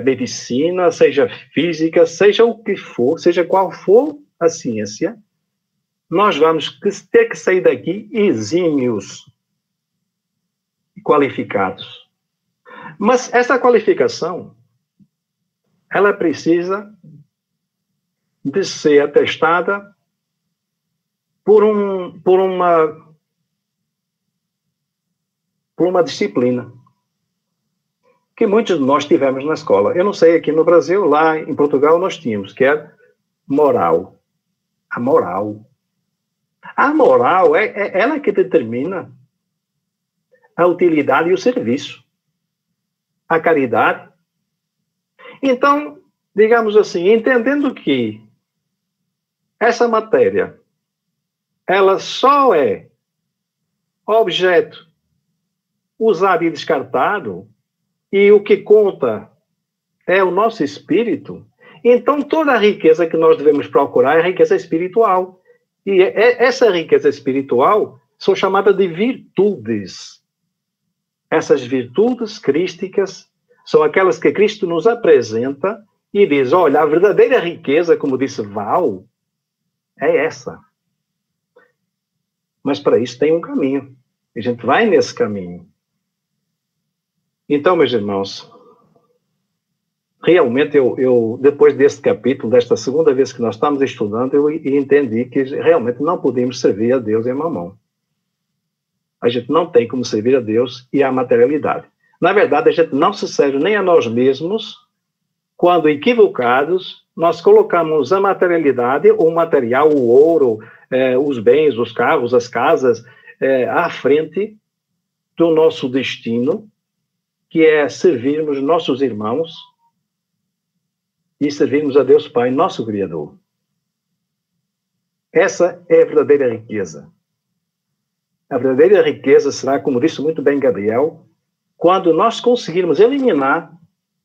medicina, seja física, seja o que for, seja qual for a ciência, nós vamos ter que sair daqui exímios, qualificados. Mas essa qualificação, ela precisa de ser atestada por uma disciplina que muitos de nós tivemos na escola. Eu não sei, aqui no Brasil, lá em Portugal, nós tínhamos, que é moral. A moral. A moral é ela que determina a utilidade e o serviço. A caridade. Então, digamos assim, entendendo que essa matéria, ela só é objeto usado e descartado, e o que conta é o nosso espírito, então toda a riqueza que nós devemos procurar é a riqueza espiritual. E essa riqueza espiritual são chamadas de virtudes. Essas virtudes crísticas são aquelas que Cristo nos apresenta e diz, olha, a verdadeira riqueza, como disse Val, é essa. Mas para isso tem um caminho. A gente vai nesse caminho. Então, meus irmãos, realmente eu depois deste capítulo, desta segunda vez que nós estamos estudando, eu entendi que realmente não podemos servir a Deus em mamão. A gente não tem como servir a Deus e a materialidade. Na verdade, a gente não se serve nem a nós mesmos, quando equivocados, nós colocamos a materialidade, o material, o ouro, os bens, os carros, as casas, à frente do nosso destino, que é servirmos nossos irmãos e servirmos a Deus Pai, nosso Criador. Essa é a verdadeira riqueza. A verdadeira riqueza será, como disse muito bem Gabriel, quando nós conseguirmos eliminar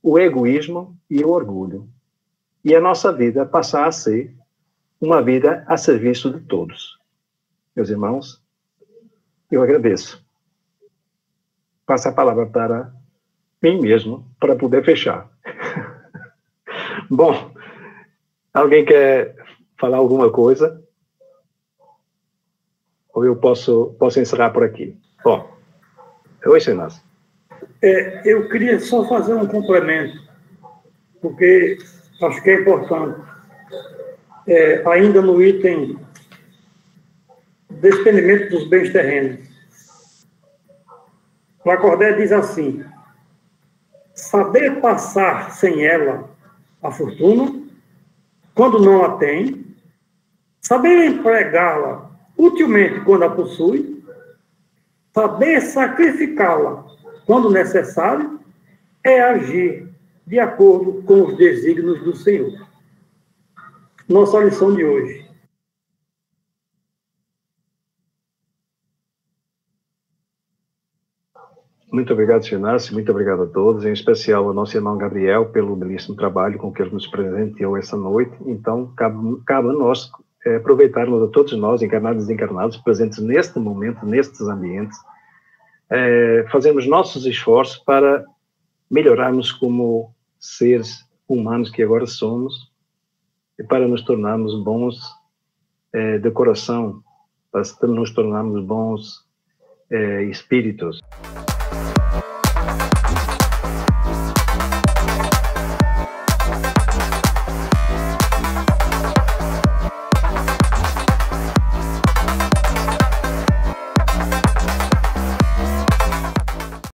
o egoísmo e o orgulho. E a nossa vida passar a ser uma vida a serviço de todos. Meus irmãos, eu agradeço. Passo a palavra para mim mesmo, para poder fechar. Bom, alguém quer falar alguma coisa? Ou eu posso encerrar por aqui? Bom, oi, Inácio. Eu queria só fazer um complemento, porque acho que é importante. Ainda no item despendimento dos bens terrenos. Lacordaire diz assim: saber passar sem ela a fortuna, quando não a tem, saber empregá-la utilmente quando a possui, saber sacrificá-la quando necessário, é agir de acordo com os desígnios do Senhor. Nossa lição de hoje. Muito obrigado, Inácio, muito obrigado a todos, em especial ao nosso irmão Gabriel, pelo belíssimo trabalho com que ele nos presenteou essa noite. Então, cabe a nós aproveitarmos, a todos nós, encarnados e desencarnados, presentes neste momento, nestes ambientes, fazermos nossos esforços para melhorarmos como seres humanos que agora somos e para nos tornarmos bons de coração, para nos tornarmos bons espíritos.